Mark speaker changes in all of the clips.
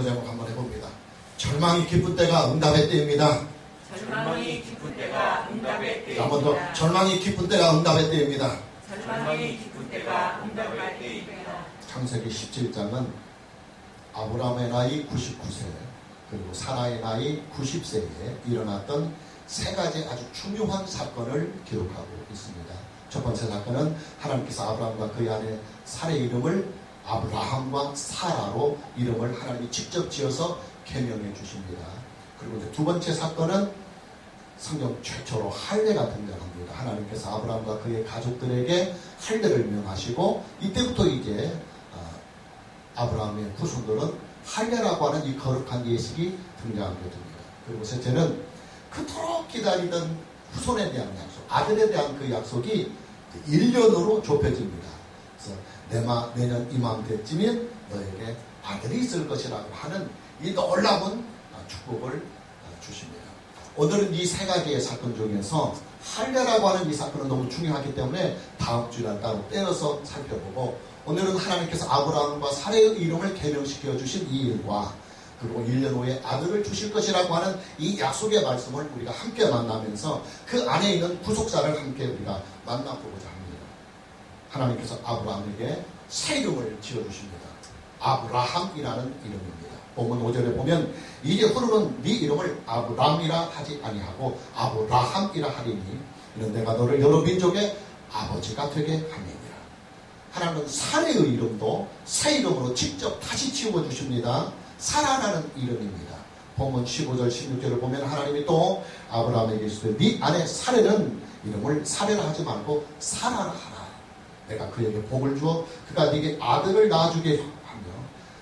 Speaker 1: 제목 한번 해봅니다. 절망이 기쁜 때가 응답의 때입니다.
Speaker 2: 절망이 기쁜 때가 응답의 때입니다.
Speaker 1: 한 번 더. 절망이 기쁜 때가 응답의 때입니다.
Speaker 2: 절망이 기쁜 때가 응답의 때입니다.
Speaker 1: 창세기 17장은 아브라함의 나이 99세 그리고 사라의 나이 90세에 일어났던 세 가지 아주 중요한 사건을 기록하고 있습니다. 첫 번째 사건은 하나님께서 아브라함과 그의 아내 사라의 이름을 아브라함과 사라로 이름을 하나님이 직접 지어서 계명해 주십니다. 그리고 이제 두 번째 사건은 성경 최초로 할례가 등장합니다. 하나님께서 아브라함과 그의 가족들에게 할례를 명하시고 이때부터 이제 아브라함의 후손들은 할례라고 하는 이 거룩한 예식이 등장하게 됩니다. 그리고 셋째는 그토록 기다리던 후손에 대한 약속, 아들에 대한 그 약속이 1년으로 좁혀집니다. 그래서 내년 이맘때쯤엔 너에게 아들이 있을 것이라고 하는 이 놀라운 축복을 주십니다. 오늘은 이 세 가지의 사건 중에서 할례라고 하는 이 사건은 너무 중요하기 때문에 다음 주에 따로 떼어서 살펴보고, 오늘은 하나님께서 아브라함과 사라의 이름을 계명시켜 주신 이 일과 그리고 1년 후에 아들을 주실 것이라고 하는 이 약속의 말씀을 우리가 함께 만나면서 그 안에 있는 구속사를 함께 우리가 만나보고자 합니다. 하나님께서 아브라함에게 새 이름을 지어주십니다. 아브라함이라는 이름입니다. 본문 5절에 보면 이제 후로는 네 이름을 아브람이라 하지 아니하고 아브라함이라 하리니 이는 내가 너를 여러 민족의 아버지가 되게 함이니라. 하나님은 사라의 이름도 새 이름으로 직접 다시 지어주십니다. 사라라는 이름입니다. 본문 15절 16절을 보면 하나님이 또 아브라함에게 이르시되 네 아내 사라는 이름을 사라라 하지 말고 사라라 하라. 내가 그에게 복을 주어 그가 네게 아들을 낳아주게 하며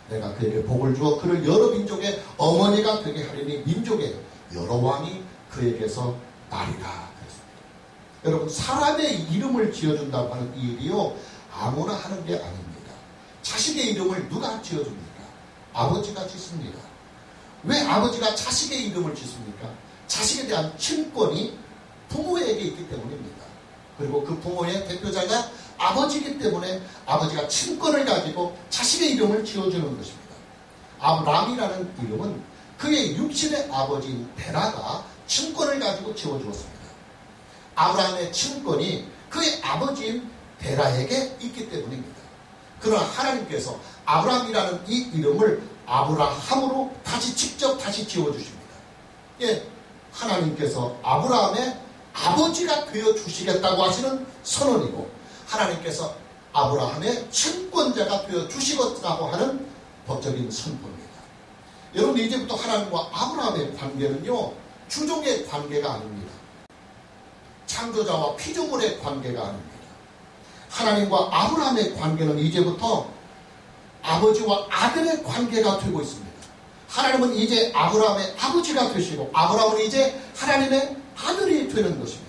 Speaker 1: 내가 그에게 복을 주어 그를 여러 민족의 어머니가 되게 하리니 민족의 여러 왕이 그에게서 나리라. 여러분, 사람의 이름을 지어준다고 하는 이 일이요 아무나 하는 게 아닙니다. 자식의 이름을 누가 지어줍니까? 아버지가 짓습니다. 왜 아버지가 자식의 이름을 짓습니까? 자식에 대한 친권이 부모에게 있기 때문입니다. 그리고 그 부모의 대표자가 아버지이기 때문에 아버지가 친권을 가지고 자식의 이름을 지어주는 것입니다. 아브람이라는 이름은 그의 육신의 아버지인 베라가 친권을 가지고 지어주었습니다. 아브라함의 친권이 그의 아버지인 베라에게 있기 때문입니다. 그러나 하나님께서 아브람이라는 이 이름을 아브라함으로 직접 다시 지어주십니다. 예, 하나님께서 아브라함의 아버지가 되어주시겠다고 하시는 선언이고 하나님께서 아브라함의 친권자가 되어주시겠다고 하는 법적인 선포입니다. 여러분, 이제부터 하나님과 아브라함의 관계는요 주종의 관계가 아닙니다. 창조자와 피조물의 관계가 아닙니다. 하나님과 아브라함의 관계는 이제부터 아버지와 아들의 관계가 되고 있습니다. 하나님은 이제 아브라함의 아버지가 되시고 아브라함은 이제 하나님의 아들이 되는 것입니다.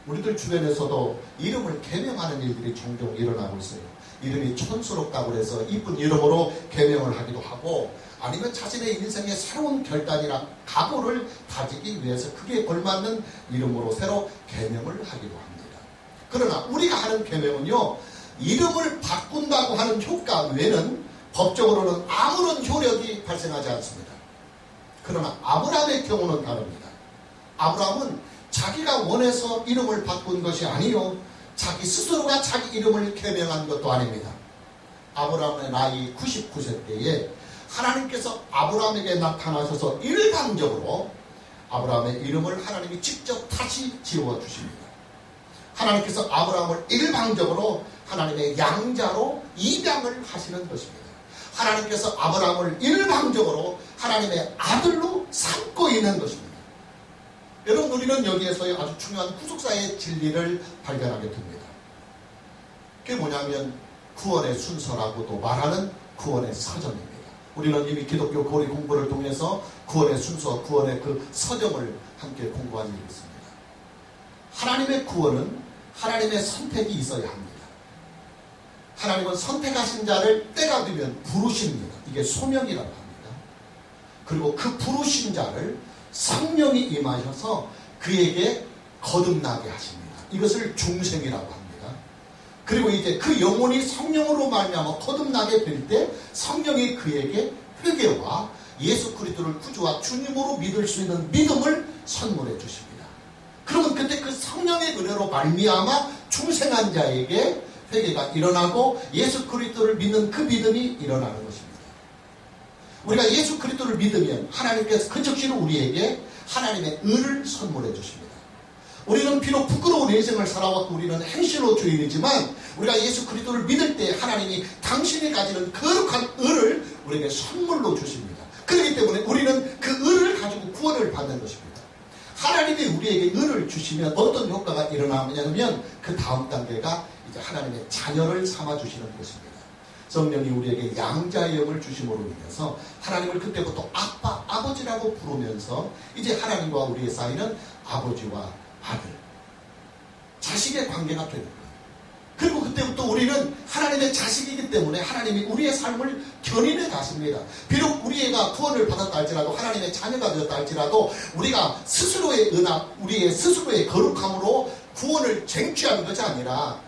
Speaker 1: 우리들 주변에서도 이름을 계명하는 일들이 종종 일어나고 있어요. 이름이 촌스럽다고 해서 이쁜 이름으로 계명을 하기도 하고 아니면 자신의 인생의 새로운 결단이나 각오를 다지기 위해서 그게 걸맞는 이름으로 새로 계명을 하기도 합니다. 그러나 우리가 하는 계명은요 이름을 바꾼다고 하는 효과 외에는 법적으로는 아무런 효력이 발생하지 않습니다. 그러나 아브라함의 경우는 다릅니다. 아브라함은 자기가 원해서 이름을 바꾼 것이 아니요 자기 스스로가 자기 이름을 계명한 것도 아닙니다. 아브라함의 나이 99세 때에 하나님께서 아브라함에게 나타나셔서 일방적으로 아브라함의 이름을 하나님이 직접 다시 지어주십니다. 하나님께서 아브라함을 일방적으로 하나님의 양자로 입양을 하시는 것입니다. 하나님께서 아브라함을 일방적으로 하나님의 아들로 삼고 있는 것입니다. 여러분, 우리는 여기에서의 아주 중요한 구속사의 진리를 발견하게 됩니다. 그게 뭐냐면 구원의 순서라고도 말하는 구원의 서정입니다. 우리는 이미 기독교 고리 공부를 통해서 구원의 순서, 구원의 그 서정을 함께 공부한 일이 있습니다. 하나님의 구원은 하나님의 선택이 있어야 합니다. 하나님은 선택하신 자를 때가 되면 부르십니다. 이게 소명이라고 합니다. 그리고 그 부르신 자를 성령이 임하셔서 그에게 거듭나게 하십니다. 이것을 중생이라고 합니다. 그리고 이제 그 영혼이 성령으로 말미암아 거듭나게 될 때 성령이 그에게 회개와 예수 그리스도를 구주와 주님으로 믿을 수 있는 믿음을 선물해 주십니다. 그러면 그때 그 성령의 은혜로 말미암아 중생한 자에게 회개가 일어나고 예수 그리스도를 믿는 그 믿음이 일어나는 것입니다. 우리가 예수 그리스도를 믿으면 하나님께서 그 즉시로 우리에게 하나님의 의를 선물해 주십니다. 우리는 비록 부끄러운 인생을 살아왔고 우리는 행실로 주인이지만 우리가 예수 그리스도를 믿을 때 하나님이 당신이 가지는 거룩한 의를 우리에게 선물로 주십니다. 그렇기 때문에 우리는 그 의를 가지고 구원을 받는 것입니다. 하나님이 우리에게 의를 주시면 어떤 효과가 일어나냐면 그 다음 단계가 이제 하나님의 자녀를 삼아주시는 것입니다. 성령이 우리에게 양자의 영을 주심으로 인해서 하나님을 그때부터 아빠, 아버지라고 부르면서 이제 하나님과 우리의 사이는 아버지와 아들, 자식의 관계가 되는 거예요. 그리고 그때부터 우리는 하나님의 자식이기 때문에 하나님이 우리의 삶을 견인해 가십니다. 비록 우리가 구원을 받았다 할지라도 하나님의 자녀가 되었다 할지라도 우리가 스스로의 은하, 우리의 스스로의 거룩함으로 구원을 쟁취하는 것이 아니라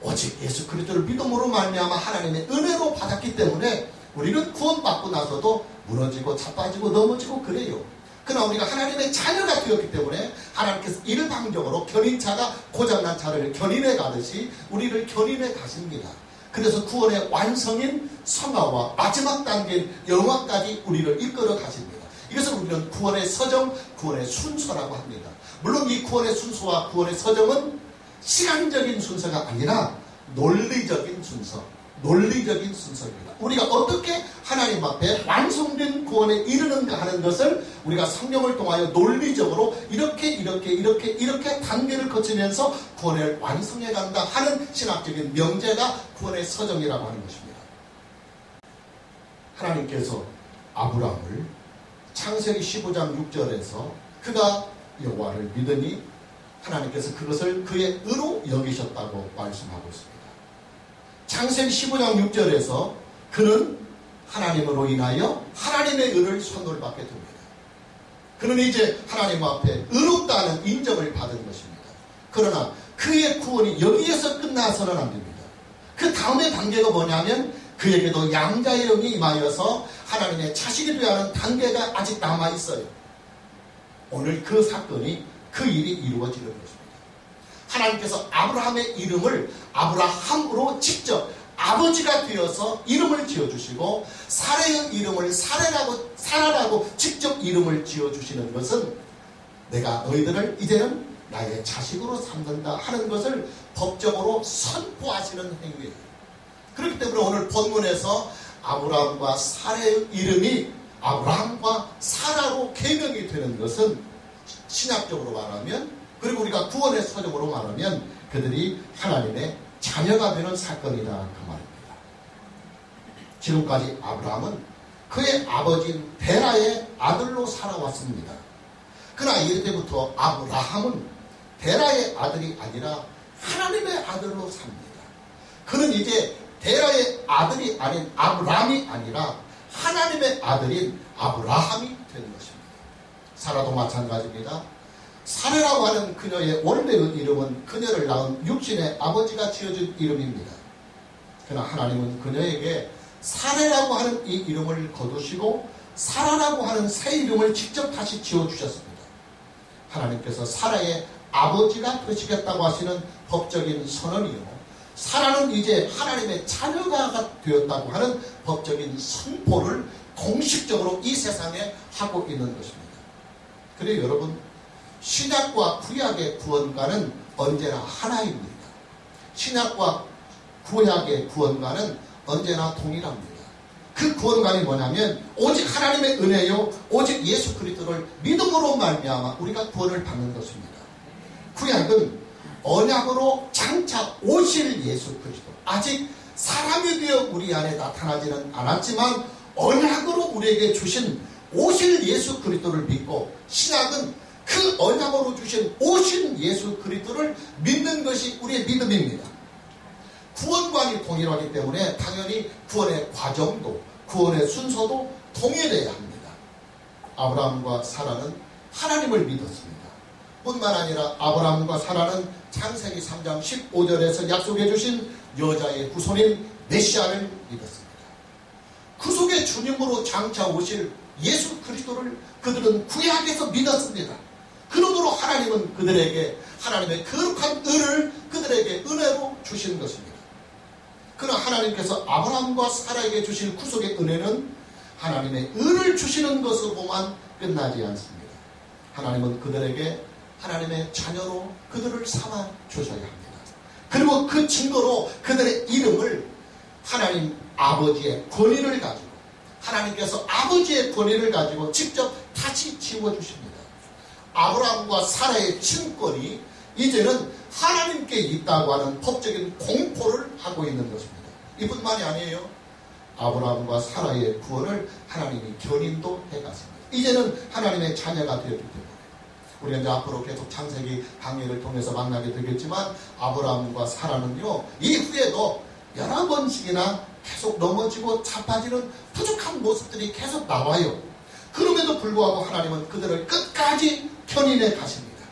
Speaker 1: 오직 예수 그리스도를 믿음으로 말미암아 하나님의 은혜로 받았기 때문에 우리는 구원받고 나서도 무너지고 자빠지고 넘어지고 그래요. 그러나 우리가 하나님의 자녀가 되었기 때문에 하나님께서 일방적으로 견인차가 고장난 차를 견인해 가듯이 우리를 견인해 가십니다. 그래서 구원의 완성인 성화와 마지막 단계인 영화까지 우리를 이끌어 가십니다. 이것을 우리는 구원의 서정, 구원의 순서라고 합니다. 물론 이 구원의 순서와 구원의 서정은 시간적인 순서가 아니라 논리적인 순서, 논리적인 순서입니다. 우리가 어떻게 하나님 앞에 완성된 구원에 이르는가 하는 것을 우리가 성령을 통하여 논리적으로 이렇게 단계를 거치면서 구원을 완성해 간다 하는 신학적인 명제가 구원의 서정이라고 하는 것입니다. 하나님께서 아브라함을 창세기 15장 6절에서 그가 여호와를 믿으니 하나님께서 그것을 그의 의로 여기셨다고 말씀하고 있습니다. 창세기 15장 6절에서 그는 하나님으로 인하여 하나님의 의를 선물받게 됩니다. 그는 이제 하나님 앞에 의롭다는 인정을 받은 것입니다. 그러나 그의 구원이 여기에서 끝나서는 안 됩니다. 그 다음의 단계가 뭐냐면 그에게도 양자의 영이 임하여서 하나님의 자식이 되어야 하는 단계가 아직 남아있어요. 오늘 그 사건이 그 일이 이루어지는 것입니다. 하나님께서 아브라함의 이름을 아브라함으로 직접 아버지가 되어서 이름을 지어주시고 사라의 이름을 사라라고 직접 이름을 지어주시는 것은 내가 너희들을 이제는 나의 자식으로 삼는다 하는 것을 법적으로 선포하시는 행위예요. 그렇기 때문에 오늘 본문에서 아브라함과 사라의 이름이 아브라함과 사라로 개명이 되는 것은 신약적으로 말하면, 그리고 우리가 구원의 서적으로 말하면 그들이 하나님의 자녀가 되는 사건이다 그 말입니다. 지금까지 아브라함은 그의 아버지인 데라의 아들로 살아왔습니다. 그러나 이때부터 아브라함은 데라의 아들이 아니라 하나님의 아들로 삽니다. 그는 이제 데라의 아들이 아닌 아브라함이 아니라 하나님의 아들인 아브라함이 된 것입니다. 사라도 마찬가지입니다. 사라라고 하는 그녀의 원래의 이름은 그녀를 낳은 육신의 아버지가 지어준 이름입니다. 그러나 하나님은 그녀에게 사라라고 하는 이 이름을 거두시고 사라라고 하는 새 이름을 직접 다시 지어주셨습니다. 하나님께서 사라의 아버지가 되시겠다고 하시는 법적인 선언이요, 사라는 이제 하나님의 자녀가 되었다고 하는 법적인 선포를 공식적으로 이 세상에 하고 있는 것입니다. 그래요, 여러분, 신약과 구약의 구원과는 언제나 하나입니다. 신약과 구약의 구원과는 언제나 동일합니다. 그 구원관이 뭐냐면 오직 하나님의 은혜요, 오직 예수 그리스도를 믿음으로 말미암아 우리가 구원을 받는 것입니다. 구약은 언약으로 장차 오실 예수 그리스도, 아직 사람이 되어 우리 안에 나타나지는 않았지만 언약으로 우리에게 주신 오실 예수 그리스도를 믿고, 신약은 그 언약으로 주신 오신 예수 그리스도를 믿는 것이 우리의 믿음입니다. 구원관이 동일하기 때문에 당연히 구원의 과정도, 구원의 순서도 동일해야 합니다. 아브라함과 사라는 하나님을 믿었습니다. 뿐만 아니라 아브라함과 사라는 창세기 3장 15절에서 약속해 주신 여자의 후손인 메시아를 믿었습니다. 구속의 주님으로 장차 오실 예수 그리스도를 그들은 구약에서 믿었습니다. 그러므로 하나님은 그들에게 하나님의 거룩한 은을 그들에게 은혜로 주시는 것입니다. 그러나 하나님께서 아브라함과 사라에게 주실 구속의 은혜는 하나님의 은을 주시는 것으로만 끝나지 않습니다. 하나님은 그들에게 하나님의 자녀로 그들을 삼아 주셔야 합니다. 그리고 그 증거로 그들의 이름을 하나님 아버지의 권위를 가지고 하나님께서 아버지의 권위를 가지고 직접 다시 지워주십니다. 아브라함과 사라의 친권이 이제는 하나님께 있다고 하는 법적인 공포를 하고 있는 것입니다. 이뿐만이 아니에요. 아브라함과 사라의 구원을 하나님이 견인도 해갔습니다. 이제는 하나님의 자녀가 되었기 때문에 우리가 이제 앞으로 계속 창세기 강의를 통해서 만나게 되겠지만 아브라함과 사라는요 이후에도 여러 번씩이나 계속 넘어지고 자빠지는 부족한 모습들이 계속 나와요. 그럼에도 불구하고 하나님은 그들을 끝까지 견인해 가십니다.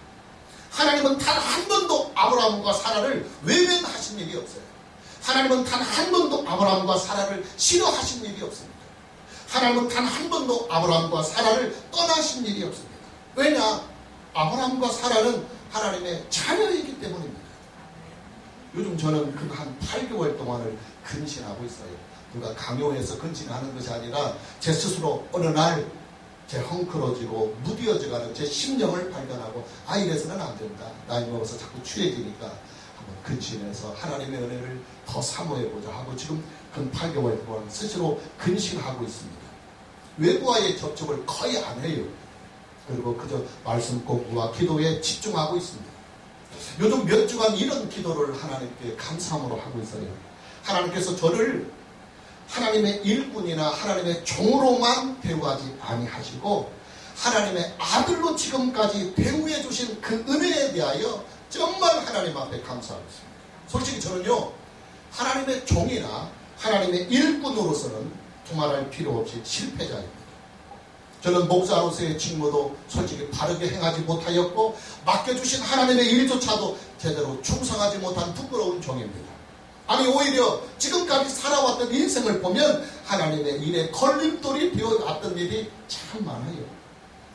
Speaker 1: 하나님은 단 한 번도 아브라함과 사라를 외면하신 일이 없어요. 하나님은 단 한 번도 아브라함과 사라를 싫어하신 일이 없습니다. 하나님은 단 한 번도 아브라함과 사라를 떠나신 일이 없습니다. 왜냐? 아브라함과 사라는 하나님의 자녀이기 때문입니다. 요즘 저는 그 한 8개월 동안을 근신하고 있어요. 누가 강요해서 근신하는 것이 아니라 제 스스로 어느 날 제 헝클어지고 무뎌져가는 제 심령을 발견하고 이래서는 안 된다. 나이 먹어서 자꾸 취해지니까 한번 근신해서 하나님의 은혜를 더 사모해보자 하고 지금 근 8개월 동안 스스로 근신하고 있습니다. 외부와의 접촉을 거의 안 해요. 그리고 그저 말씀 공부와 기도에 집중하고 있습니다. 요즘 몇 주간 이런 기도를 하나님께 감사함으로 하고 있어요. 하나님께서 저를 하나님의 일꾼이나 하나님의 종으로만 대우하지 아니하시고 하나님의 아들로 지금까지 대우해 주신 그 은혜에 대하여 정말 하나님 앞에 감사하고 있습니다. 솔직히 저는요 하나님의 종이나 하나님의 일꾼으로서는 두말할 필요 없이 실패자입니다. 저는 목사로서의 직무도 솔직히 바르게 행하지 못하였고 맡겨주신 하나님의 일조차도 제대로 충성하지 못한 부끄러운 종입니다. 아니 오히려 지금까지 살아왔던 인생을 보면 하나님의 일에 걸림돌이 되어왔던 일이 참 많아요.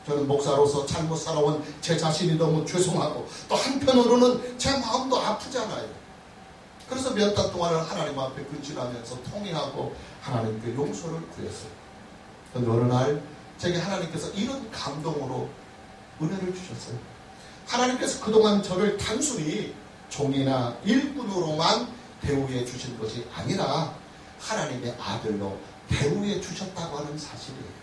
Speaker 1: 저는 목사로서 잘못 살아온 제 자신이 너무 죄송하고 또 한편으로는 제 마음도 아프잖아요. 그래서 몇 달 동안을 하나님 앞에 근질하면서 통회하고 하나님께 용서를 구했어요. 그런데 어느 날 제게 하나님께서 이런 감동으로 은혜를 주셨어요. 하나님께서 그동안 저를 단순히 종이나 일꾼으로만 대우해 주신 것이 아니라 하나님의 아들로 대우해 주셨다고 하는 사실이에요.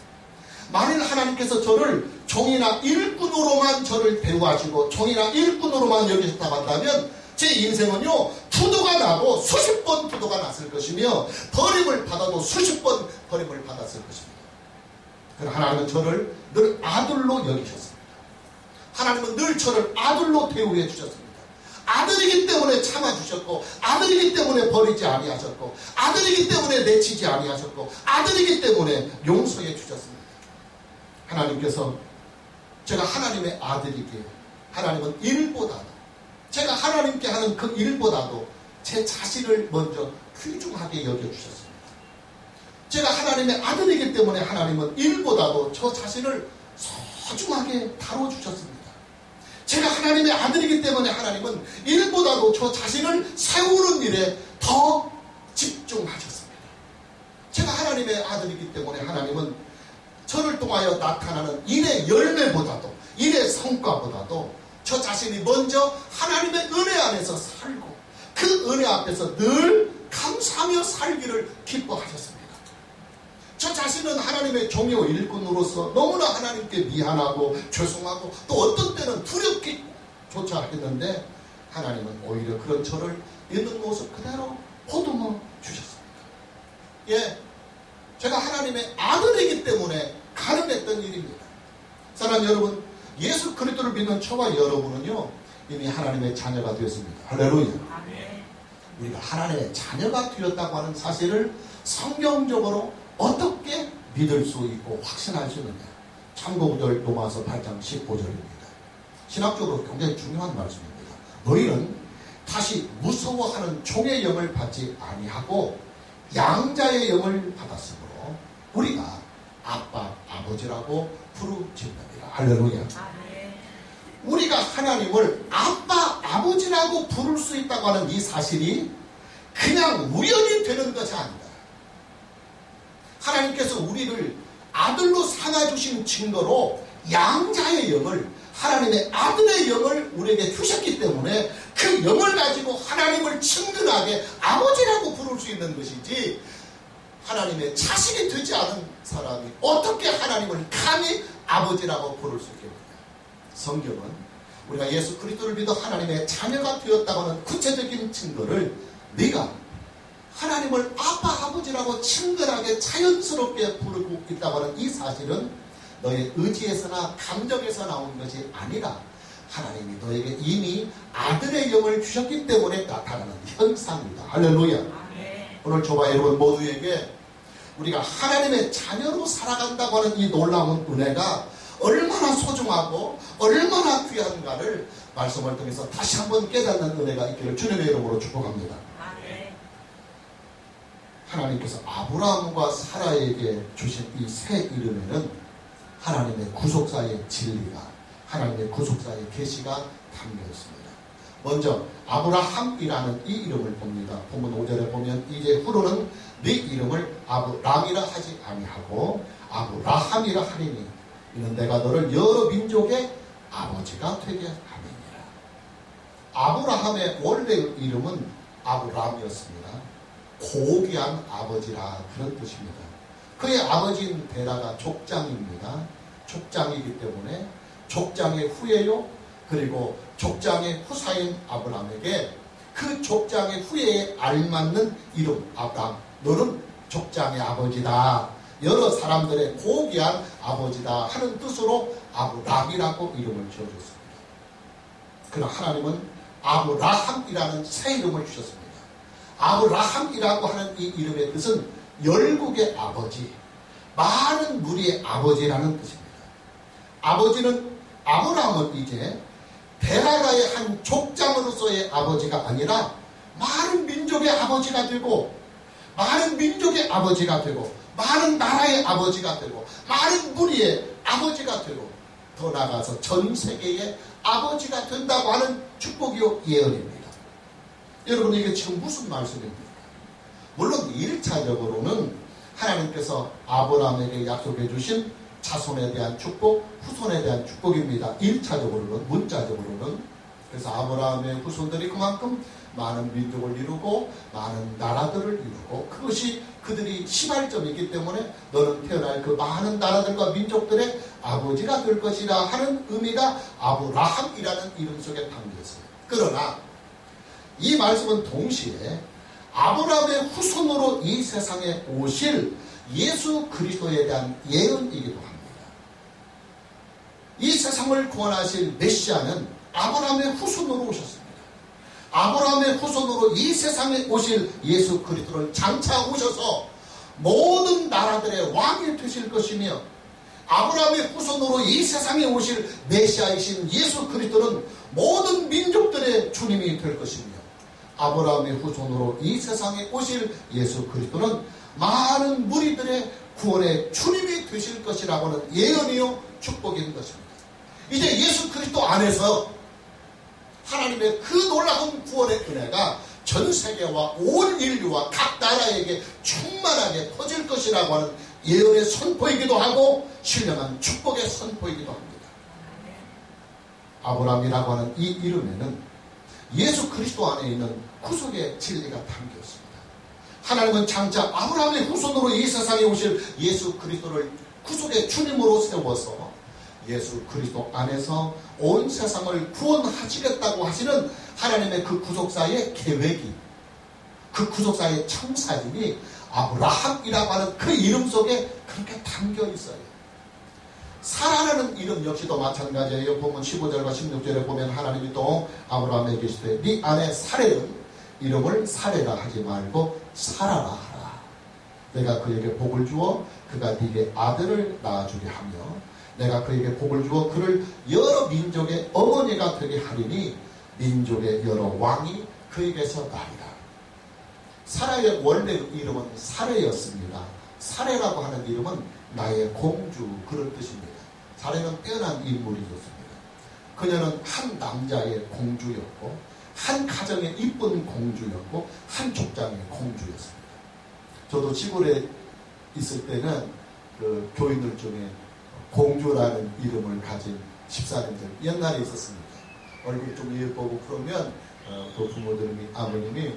Speaker 1: 만일 하나님께서 저를 종이나 일꾼으로만 저를 대우하시고 종이나 일꾼으로만 여기셨다고 한다면 제 인생은요 부도가 나도 수십 번 부도가 났을 것이며 버림을 받아도 수십 번 버림을 받았을 것입니다. 그러나 하나님은 저를 늘 아들로 여기셨습니다. 하나님은 늘 저를 아들로 대우해 주셨습니다. 아들이기 때문에 참아주셨고 아들이기 때문에 버리지 아니하셨고 아들이기 때문에 내치지 아니하셨고 아들이기 때문에 용서해 주셨습니다. 하나님께서 제가 하나님의 아들이기에 하나님은 일보다도 제가 하나님께 하는 그 일보다도 제 자신을 먼저 귀중하게 여겨주셨습니다. 제가 하나님의 아들이기 때문에 하나님은 일보다도 저 자신을 소중하게 다뤄주셨습니다. 제가 하나님의 아들이기 때문에 하나님은 일보다도 저 자신을 세우는 일에 더 집중하셨습니다. 제가 하나님의 아들이기 때문에 하나님은 저를 통하여 나타나는 일의 열매보다도 일의 성과보다도 저 자신이 먼저 하나님의 은혜 안에서 살고 그 은혜 앞에서 늘 감사하며 살기를 기뻐하셨습니다. 저 자신은 하나님의 종이요 일꾼으로서 너무나 하나님께 미안하고 죄송하고 또 어떤 때는 두렵기조차 했는데 하나님은 오히려 그런 저를 있는 모습 그대로 보듬어 주셨습니다. 예, 제가 하나님의 아들이기 때문에 가능했던 일입니다. 사랑하는 여러분, 예수 그리스도를 믿는 저와 여러분은요 이미 하나님의 자녀가 되었습니다. 할렐루야. 우리가 하나님의 자녀가 되었다고 하는 사실을 성경적으로 어떻게 믿을 수 있고 확신할 수 있느냐. 참고구절 로마서 8장 15절입니다. 신학적으로 굉장히 중요한 말씀입니다. 너희는 다시 무서워하는 종의 영을 받지 아니하고 양자의 영을 받았으므로 우리가 아빠, 아버지라고 부르짖느니라. 할렐루야. 우리가 하나님을 아빠, 아버지라고 부를 수 있다고 하는 이 사실이 그냥 우연히 되는 것이 아니다. 하나님께서 우리를 아들로 삼아주신 증거로 양자의 영을, 하나님의 아들의 영을 우리에게 주셨기 때문에 그 영을 가지고 하나님을 친근하게 아버지라고 부를 수 있는 것이지, 하나님의 자식이 되지 않은 사람이 어떻게 하나님을 감히 아버지라고 부를 수 있겠느냐. 성경은 우리가 예수 그리스도를 믿어 하나님의 자녀가 되었다고 하는 구체적인 증거를 네가 하나님을 아빠, 아버지라고 친근하게 자연스럽게 부르고 있다고 하는 이 사실은 너의 의지에서나 감정에서 나온 것이 아니라 하나님이 너에게 이미 아들의 영을 주셨기 때문에 나타나는 현상입니다. 할렐루야. 오늘 저와 여러분 모두에게 우리가 하나님의 자녀로 살아간다고 하는 이 놀라운 은혜가 얼마나 소중하고 얼마나 귀한가를 말씀을 통해서 다시 한번 깨닫는 은혜가 있기를 주님의 이름으로 축복합니다. 하나님께서 아브라함과 사라에게 주신 이 새 이름에는 하나님의 구속사의 진리가, 하나님의 구속사의 계시가 담겨 있습니다. 먼저 아브라함이라는 이 이름을 봅니다. 본문 5절에 보면 이제 후로는 네 이름을 아브람이라 하지 아니하고 아브라함이라 하리니 이는 내가 너를 여러 민족의 아버지가 되게 하느니라. 아브라함의 원래 이름은 아브람이었습니다. 고귀한 아버지라 그런 뜻입니다. 그의 아버지인 데라가 족장입니다. 족장이기 때문에 족장의 후예요. 그리고 족장의 후사인 아브람에게 그 족장의 후예에 알맞는 이름 아브람, 너는 족장의 아버지다, 여러 사람들의 고귀한 아버지다 하는 뜻으로 아브람이라고 이름을 지어줬습니다. 그러나 하나님은 아브라함이라는 새 이름을 주셨습니다. 아브라함이라고 하는 이 이름의 뜻은 열국의 아버지, 많은 무리의 아버지라는 뜻입니다. 아버지는, 아브라함은 이제 데라가의 한 족장으로서의 아버지가 아니라 많은 민족의 아버지가 되고, 많은 민족의 아버지가 되고, 많은 나라의 아버지가 되고, 많은 무리의 아버지가 되고, 더 나아가서 전 세계의 아버지가 된다고 하는 축복이요 예언입니다. 여러분, 이게 지금 무슨 말씀입니까? 물론 1차적으로는 하나님께서 아브라함에게 약속해 주신 자손에 대한 축복, 후손에 대한 축복입니다. 1차적으로는, 문자적으로는. 그래서 아브라함의 후손들이 그만큼 많은 민족을 이루고 많은 나라들을 이루고, 그것이 그들이 시발점이기 때문에 너는 태어날 그 많은 나라들과 민족들의 아버지가 될 것이라 하는 의미가 아브라함이라는 이름 속에 담겨 있어요. 그러나 이 말씀은 동시에 아브라함의 후손으로 이 세상에 오실 예수 그리스도에 대한 예언이기도 합니다. 이 세상을 구원하실 메시아는 아브라함의 후손으로 오셨습니다. 아브라함의 후손으로 이 세상에 오실 예수 그리스도를 장차 오셔서 모든 나라들의 왕이 되실 것이며, 아브라함의 후손으로 이 세상에 오실 메시아이신 예수 그리스도는 모든 민족들의 주님이 될 것이며, 아브라함의 후손으로 이 세상에 오실 예수 그리스도는 많은 무리들의 구원의 주님이 되실 것이라고는 예언이요 축복인 것입니다. 이제 예수 그리스도 안에서 하나님의 그 놀라운 구원의 은혜가 전 세계와 온 인류와 각 나라에게 충만하게 퍼질 것이라고 하는 예언의 선포이기도 하고 신령한 축복의 선포이기도 합니다. 아브라함이라고 하는 이 이름에는 예수 그리스도 안에 있는 구속의 진리가 담겨 있습니다. 하나님은 장차 아브라함의 후손으로 이 세상에 오실 예수 그리스도를 구속의 주님으로 세워서 예수 그리스도 안에서 온 세상을 구원하시겠다고 하시는 하나님의 그 구속사의 계획이, 그 구속사의 청사진이 아브라함이라고 하는 그 이름 속에 그렇게 담겨 있어요. 사라라는 이름 역시도 마찬가지예요. 보면 15절과 16절에 보면 하나님이 또 아브라함에게 계시되 네 아내 사레는 이름을 사레라 하지 말고 사라라 하라. 내가 그에게 복을 주어 그가 네게 아들을 낳아주게 하며 내가 그에게 복을 주어 그를 여러 민족의 어머니가 되게 하리니 민족의 여러 왕이 그에게서 나리라. 사라의 원래 이름은 사레였습니다. 사례라고 하는 이름은 나의 공주 그런 뜻입니다. 사례는 빼어난 인물이었습니다. 그녀는 한 남자의 공주였고 한 가정의 이쁜 공주였고 한 족장의 공주였습니다. 저도 시골에 있을 때는 그 교인들 중에 공주라는 이름을 가진 집사님들 옛날에 있었습니다. 얼굴 좀 예쁘고 그러면 그 부모님이 아버님이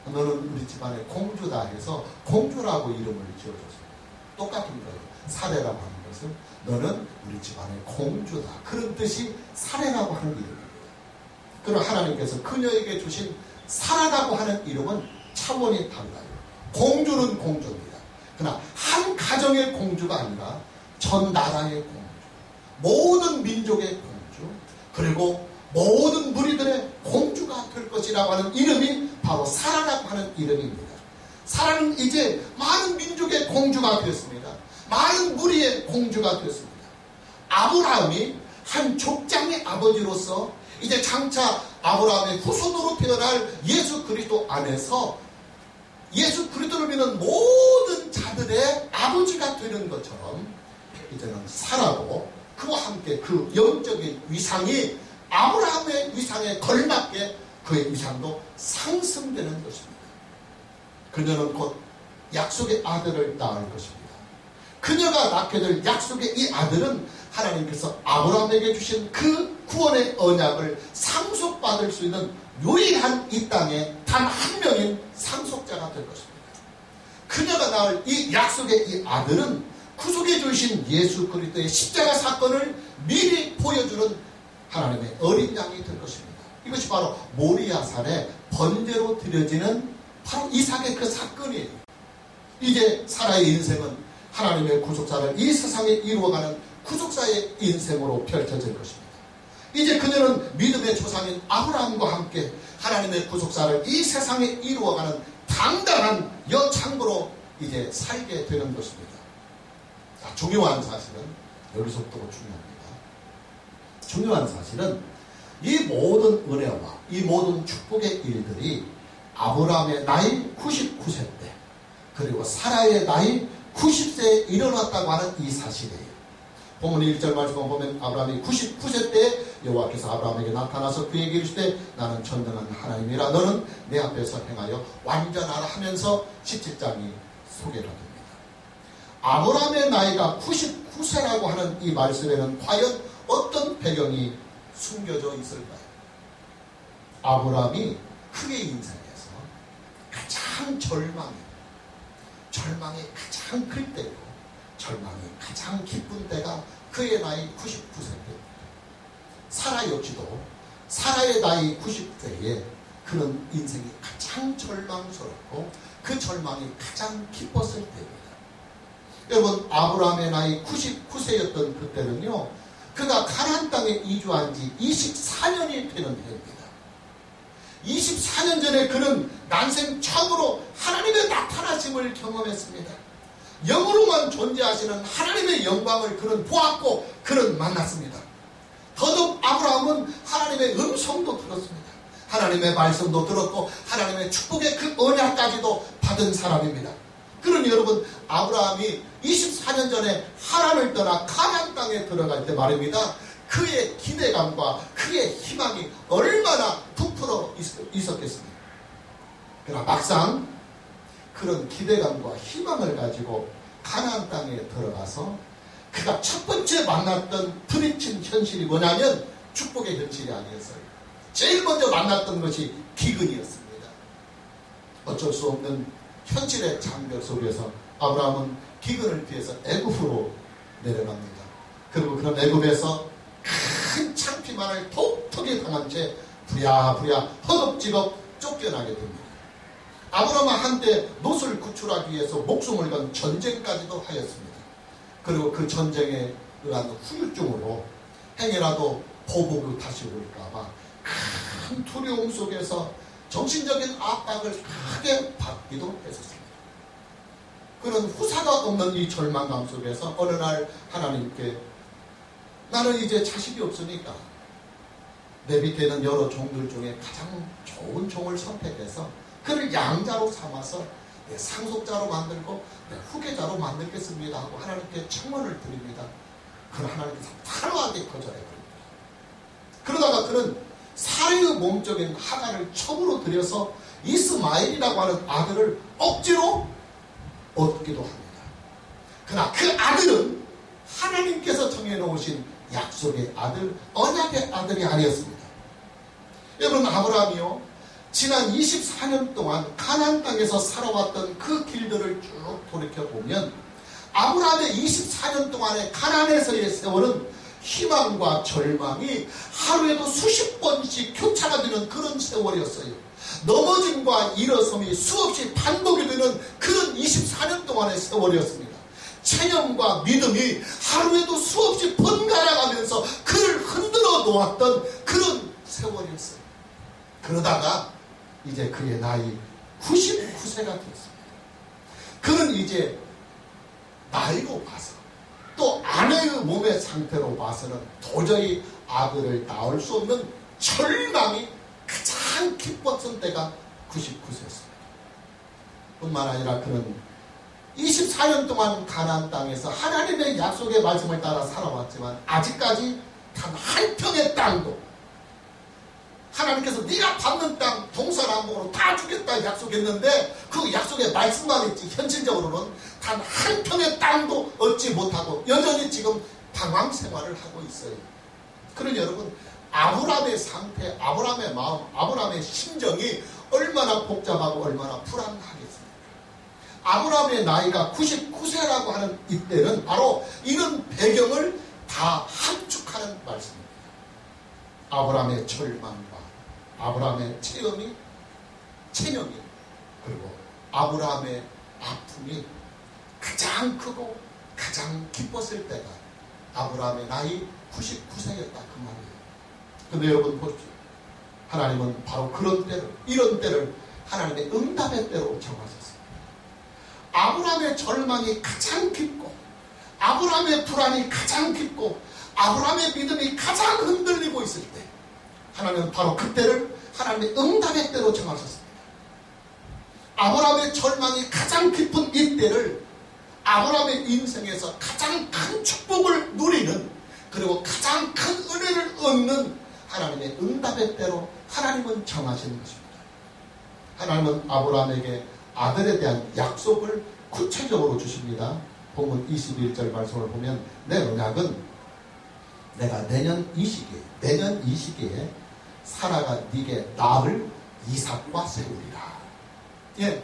Speaker 1: 너는 우리 집안의 공주다 해서 공주라고 이름을 지어줬습니다. 똑같은 거예요. 사례라고 하는 것은 너는 우리 집안의 공주다. 그런 뜻이 사례라고 하는 이름입니다. 그럼 하나님께서 그녀에게 주신 사라라고 하는 이름은 차원이 달라요. 공주는 공주입니다. 그러나 한 가정의 공주가 아니라 전 나라의 공주, 모든 민족의 공주, 그리고 모든 무리들의 공주가 될 것이라고 하는 이름이 바로 사라라고 하는 이름입니다. 사라는 이제 많은 민족의 공주가 되었습니다. 많은 무리의 공주가 되었습니다. 아브라함이 한 족장의 아버지로서 이제 장차 아브라함의 후손으로 태어날 예수 그리스도 안에서 예수 그리스도를 믿는 모든 자들의 아버지가 되는 것처럼 이제는 사라도 그와 함께 그 영적인 위상이 아브라함의 위상에 걸맞게 그의 위상도 상승되는 것입니다. 그녀는 곧 약속의 아들을 낳을 것입니다. 그녀가 낳게 될 약속의 이 아들은 하나님께서 아브라함에게 주신 그 구원의 언약을 상속받을 수 있는 유일한 이 땅에 단 한 명인 상속자가 될 것입니다. 그녀가 낳을 이 약속의 이 아들은 구속해 주신 예수 그리스도의 십자가 사건을 미리 보여주는 하나님의 어린 양이 될 것입니다. 이것이 바로 모리아산의 번제로 드려지는 바로 이삭의 그 사건이에요. 이제 사라의 인생은 하나님의 구속사를 이 세상에 이루어가는 구속사의 인생으로 펼쳐질 것입니다. 이제 그녀는 믿음의 조상인 아브라함과 함께 하나님의 구속사를 이 세상에 이루어가는 당당한 여창부로 이제 살게 되는 것입니다. 자, 중요한 사실은 여기서부터 중요합니다. 중요한 사실은 이 모든 은혜와 이 모든 축복의 일들이 아브라함의 나이 99세 때 그리고 사라의 나이 90세에 일어났다고 하는 이 사실이에요. 본문 1절 말씀을 보면 아브라함이 99세 때 여호와께서 아브라함에게 나타나서 그에게 이르시되 나는 전능한 하나님이라 너는 내 앞에서 행하여 완전하라 하면서 17장이 소개가 됩니다. 아브라함의 나이가 99세라고 하는 이 말씀에는 과연 어떤 배경이 숨겨져 있을까요? 아브라함이 그의 인생에서 가장 절망이 가장 클 때고 절망이 가장 기쁜 때가 그의 나이 99세 때입니다. 사라 역시도 사라의 나이 90세에 그런 인생이 가장 절망스럽고 그 절망이 가장 기뻤을 때입니다. 여러분 아브라함의 나이 99세였던 그때는요 그가 가나안 땅에 이주한 지 24년이 되는 해입니다. 24년 전에 그는 난생 처음으로 하나님의 나타나심을 경험했습니다. 영으로만 존재하시는 하나님의 영광을 그는 보았고 그는 만났습니다. 더더욱 아브라함은 하나님의 음성도 들었습니다. 하나님의 말씀도 들었고 하나님의 축복의 그 언약까지도 받은 사람입니다. 그러니 여러분 아브라함이 24년 전에 하란을 떠나 가나안 땅에 들어갈 때 말입니다. 그의 기대감과 그의 희망이 얼마나 부풀어 있었겠습니까? 그러나 막상 그런 기대감과 희망을 가지고 가나안 땅에 들어가서 그가 첫 번째 만났던 부딪힌 현실이 뭐냐면 축복의 현실이 아니었어요. 제일 먼저 만났던 것이 기근이었습니다. 어쩔 수 없는 현실의 장벽 속에서 아브라함은 기근을 피해서 애굽으로 내려갑니다. 그리고 그런 애굽에서 큰 창피만을 톡톡히 당한 채 부야부야 허겁지겁 쫓겨나게 됩니다. 아브라함은 한때 롯을 구출하기 위해서 목숨을 건 전쟁까지도 하였습니다. 그리고 그 전쟁에 의한 후유증으로 행여라도 보복을 다시 올까봐 큰 두려움 속에서 정신적인 압박을 크게 받기도 했었습니다. 그런 후사가 없는 이 절망감 속에서 어느 날 하나님께 나는 이제 자식이 없으니까 내 밑에 있는 여러 종들 중에 가장 좋은 종을 선택해서 그를 양자로 삼아서 내 상속자로 만들고 내 후계자로 만들겠습니다 하고 하나님께 청원을 드립니다. 그러나 하나님께서 단호하게 거절해버립니다. 그러다가 그는 살인의 몸적인 하갈을 첩으로 들여서 이스마엘이라고 하는 아들을 억지로 얻기도 합니다. 그러나 그 아들은 하나님께서 정해놓으신 약속의 아들, 언약의 아들이 아니었습니다. 여러분, 아브라함이요, 지난 24년 동안 가나안 땅에서 살아왔던 그 길들을 쭉 돌이켜보면 아브라함의 24년 동안의 가나안에서의 세월은 희망과 절망이 하루에도 수십 번씩 교차가 되는 그런 세월이었어요. 넘어짐과 일어섬이 수없이 반복이 되는 그런 24년 동안의 세월이었습니다. 체념과 믿음이 하루에도 수없이 번갈아가면서 그를 흔들어 놓았던 그런 세월이었어요. 그러다가 이제 그의 나이 99세가 되었습니다. 그는 이제 나이로 봐서 또 아내의 몸의 상태로 봐서는 도저히 아들을 낳을 수 없는 절망이 가장 깊었던 때가 99세였습니다. 뿐만 아니라 그는 24년 동안 가나안 땅에서 하나님의 약속의 말씀을 따라 살아왔지만 아직까지 단 한 평의 땅도 하나님께서 네가 받는 땅 동서남북으로 다 주겠다 약속했는데 그 약속의 말씀만 있지 현실적으로는 단 한 평의 땅도 얻지 못하고 여전히 지금 방황 생활을 하고 있어요. 그러니 여러분, 아브라함의 상태, 아브라함의 마음, 아브라함의 심정이 얼마나 복잡하고 얼마나 불안하겠습니까? 아브라함의 나이가 99세라고 하는 이때는 바로 이런 배경을 다 함축하는 말씀입니다. 아브라함의 절망과 아브라함의 체념이 그리고 아브라함의 아픔이 가장 크고 가장 기뻤을 때가 아브라함의 나이 99세였다 그 말이에요. 근데 여러분 보십시오. 하나님은 바로 그런 때를, 이런 때를 하나님의 응답의 때로 정하셨습니다. 아브라함의 절망이 가장 깊고 아브라함의 불안이 가장 깊고 아브라함의 믿음이 가장 흔들리고 있을 때 하나님은 바로 그때를 하나님의 응답의 때로 정하셨습니다. 아브라함의 절망이 가장 깊은 이때를 아브라함의 인생에서 가장 큰 축복을 누리는, 그리고 가장 큰 은혜를 얻는 하나님의 응답의 때로 하나님은 정하시는 것입니다. 하나님은 아브라함에게 아들에 대한 약속을 구체적으로 주십니다. 본문 21절 말씀을 보면 내 언약은 내가 내년 이 시기에 사라가 네게 낳을 이삭과 세우리라. 예,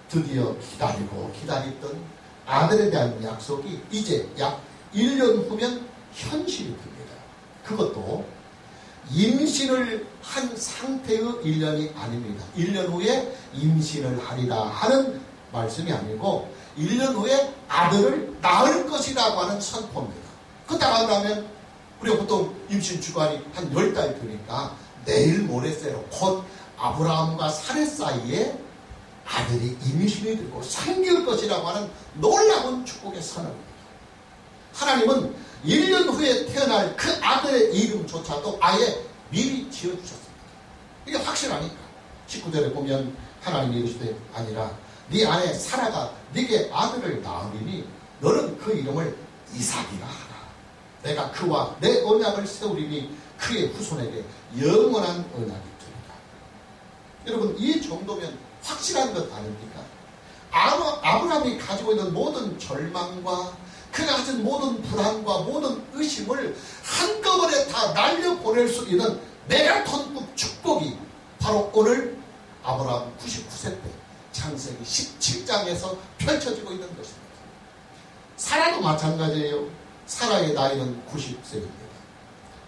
Speaker 1: 드디어 기다리던 아들에 대한 약속이 이제 약 1년 후면 현실이 됩니다. 그것도 임신을 한 상태의 1년이 아닙니다. 1년 후에 임신을 하리라 하는 말씀이 아니고 1년 후에 아들을 낳을 것이라고 하는 선포입니다. 그때가 한다면 우리가 보통 임신 주간이 한 10달 되니까 내일 모레새로 곧 아브라함과 사레 사이에 아들이 임신이 되고 생길 것이라고 하는 놀라운 축복의 선언입니다. 하나님은 1년 후에 태어날 그 아들의 이름조차도 아예 미리 지어주셨습니다. 이게 확실하니까 19절에 보면 하나님이 이르시되 아니라 네 아내 사라가 네게 아들을 낳으리니 너는 그 이름을 이삭이라 하라. 내가 그와 내 언약을 세우리니 그의 후손에게 영원한 언약이 되리라. 여러분, 이 정도면 확실한 것 아닙니까? 아브라함이 가지고 있는 모든 절망과 그가 가진 모든 불안과 모든 의심을 한꺼번에 다 날려보낼 수 있는 메가톤급 축복이 바로 오늘 아브라함 99세 때 창세기 17장에서 펼쳐지고 있는 것입니다. 사라도 마찬가지예요. 사라의 나이는 90세입니다.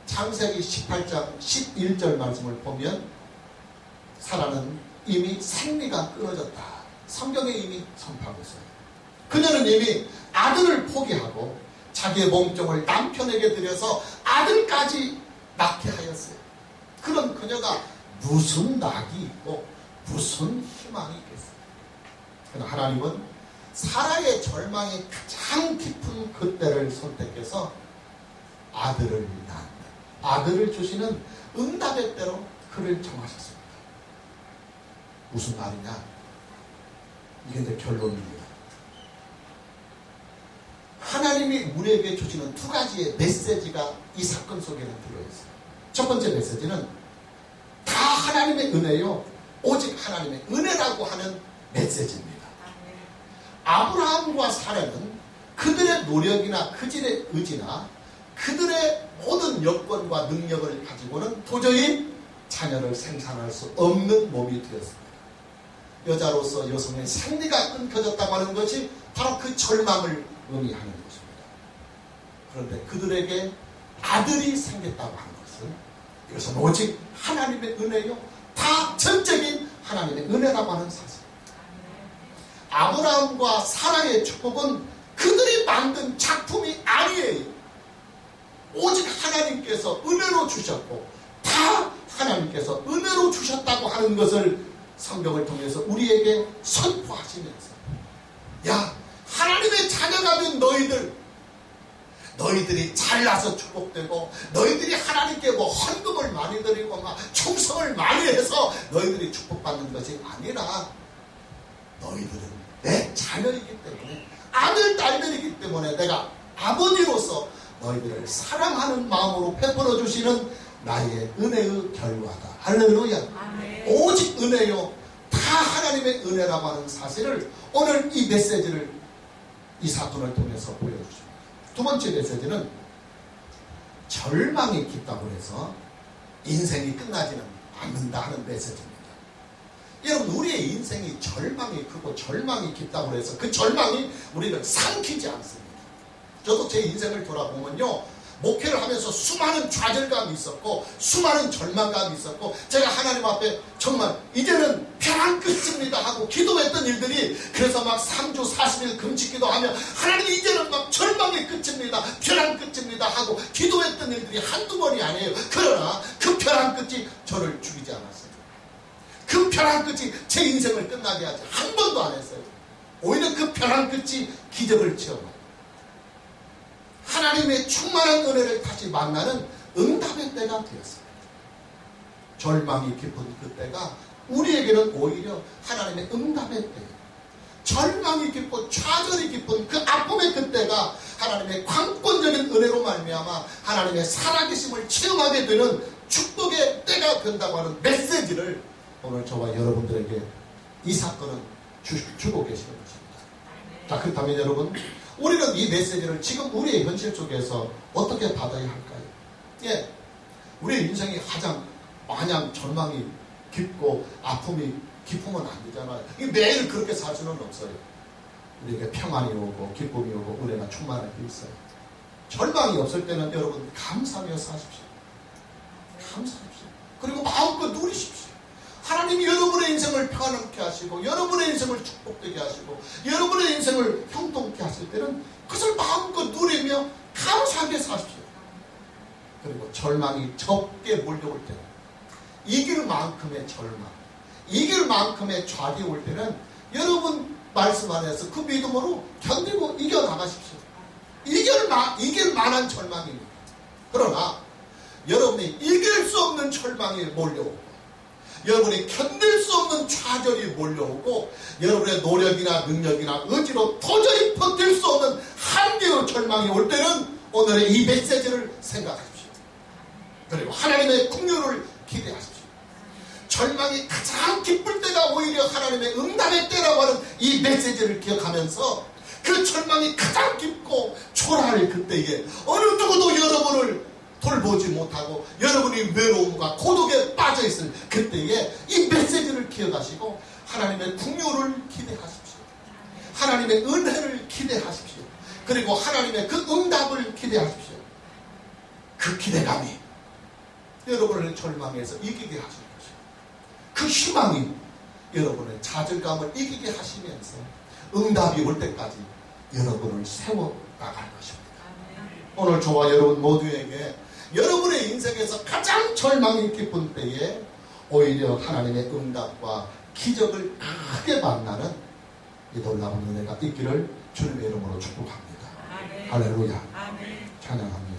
Speaker 1: 창세기 18장 11절 말씀을 보면 사라는 이미 생리가 끊어졌다. 성경에 이미 선포하고 있어요. 그녀는 이미 아들을 포기하고 자기의 몸종을 남편에게 들여서 아들까지 낳게 하였어요. 그런 그녀가 무슨 낙이 있고 무슨 희망이 있겠어요. 그러나 하나님은 사라의 절망이 가장 깊은 그때를 선택해서 아들을 낳는다. 아들을 주시는 응답의 때로 그를 정하셨습니다. 무슨 말이냐? 이게 이제 결론입니다. 하나님이 우리에게 주시는 두 가지의 메시지가 이 사건 속에는 들어있어요. 첫 번째 메시지는 다 하나님의 은혜요, 오직 하나님의 은혜라고 하는 메시지입니다. 아브라함과 사라는 그들의 노력이나 그들의 의지나 그들의 모든 여건과 능력을 가지고는 도저히 자녀를 생산할 수 없는 몸이 되었습니다. 여자로서 여성의 생리가 끊겨졌다고 하는 것이 바로 그 절망을 의미하는 것입니다. 그런데 그들에게 아들이 생겼다고 하는 것은 이것은 오직 하나님의 은혜요, 다 전적인 하나님의 은혜라고 하는 사실. 아브라함과 사라의 축복은 그들이 만든 작품이 아니에요. 오직 하나님께서 은혜로 주셨고 다 하나님께서 은혜로 주셨다고 하는 것을 성경을 통해서 우리에게 선포하시면서, 야, 하나님의 자녀가 된 너희들이 잘나서 축복되고 너희들이 하나님께 뭐 헌금을 많이 드리고 막 충성을 많이 해서 너희들이 축복받는 것이 아니라 너희들은 내 자녀이기 때문에, 아들 딸들이기 때문에 내가 아버지로서 너희들을 사랑하는 마음으로 베풀어 주시는 나의 은혜의 결과다. 할렐루야. 아멘. 오직 은혜요, 다 하나님의 은혜라고 하는 사실을 오늘 이 메시지를, 이 사건을 통해서 보여주십니다. 두 번째 메시지는 절망이 깊다고 해서 인생이 끝나지는 않는다 하는 메시지입니다. 여러분, 우리의 인생이 절망이 크고 절망이 깊다고 해서 그 절망이 우리를 삼키지 않습니다. 저도 제 인생을 돌아보면요, 목회를 하면서 수많은 좌절감이 있었고 수많은 절망감이 있었고, 제가 하나님 앞에 정말 이제는 벼랑 끝입니다 하고 기도했던 일들이, 그래서 막 3주 40일 금식기도 하며 하나님 이제는 막 절망의 끝입니다, 벼랑 끝입니다 하고 기도했던 일들이 한두 번이 아니에요. 그러나 그 벼랑 끝이 저를 죽이지 않았어요. 그 벼랑 끝이 제 인생을 끝나게 하지 한 번도 안 했어요. 오히려 그 벼랑 끝이 기적을 체험해요. 하나님의 충만한 은혜를 다시 만나는 응답의 때가 되었습니다. 절망이 깊은 그때가 우리에게는 오히려 하나님의 응답의 때예요. 절망이 깊고 좌절이 깊은 그 아픔의 그때가 하나님의 강권적인 은혜로 말미암아 하나님의 살아계심을 체험하게 되는 축복의 때가 된다고 하는 메시지를 오늘 저와 여러분들에게 이 사건은 주고 계시는 것입니다. 자, 그렇다면 여러분, 우리는 이 메시지를 지금 우리의 현실 속에서 어떻게 받아야 할까요? 예, 우리의 인생이 가장 마냥 절망이 깊고 아픔이 깊으면 안 되잖아요. 매일 그렇게 살 수는 없어요. 우리에게 평안이 오고 기쁨이 오고 은혜가 충만할 때 있어요. 절망이 없을 때는 여러분 감사하며 사십시오. 감사합시오. 그리고 마음껏 누리십시오. 하나님이 여러분의 인생을 평안케 하시고 여러분의 인생을 축복되게 하시고 여러분의 인생을 형통케 하실 때는 그것을 마음껏 누리며 감사하게 사십시오. 그리고 절망이 적게 몰려올 때는, 이길 만큼의 절망, 이길 만큼의 좌절이 올 때는 여러분 말씀 안에서 그 믿음으로 견디고 이겨나가십시오. 이길 만한 절망입니다. 그러나 여러분이 이길 수 없는 절망이 몰려오고 여러분이 견딜 수 없는 좌절이 몰려오고 여러분의 노력이나 능력이나 의지로 도저히 버틸 수 없는 한계의 절망이 올 때는 오늘의 이 메시지를 생각하십시오. 그리고 하나님의 긍휼을 기대하십시오. 절망이 가장 기쁠 때가 오히려 하나님의 응답의 때라고 하는 이 메시지를 기억하면서 그 절망이 가장 깊고 초라할 그때에 어느 누구도 여러분을 돌보지 못하고 여러분이 외로움과 고독에 빠져있을 그때에 이 메시지를 기억하시고 하나님의 긍휼을 기대하십시오. 하나님의 은혜를 기대하십시오. 그리고 하나님의 그 응답을 기대하십시오. 그 기대감이 여러분을 절망에서 이기게 하실 것이고 그 희망이 여러분의 좌절감을 이기게 하시면서 응답이 올 때까지 여러분을 세워나갈 것입니다. 오늘 저와 여러분 모두에게 여러분의 인생에서 가장 절망이 깊은 때에 오히려 하나님의 응답과 기적을 크게 만나는 이 놀라운 은혜가 있기를 주님의 이름으로 축복합니다. 아멘. 할렐루야. 아멘. 찬양합니다.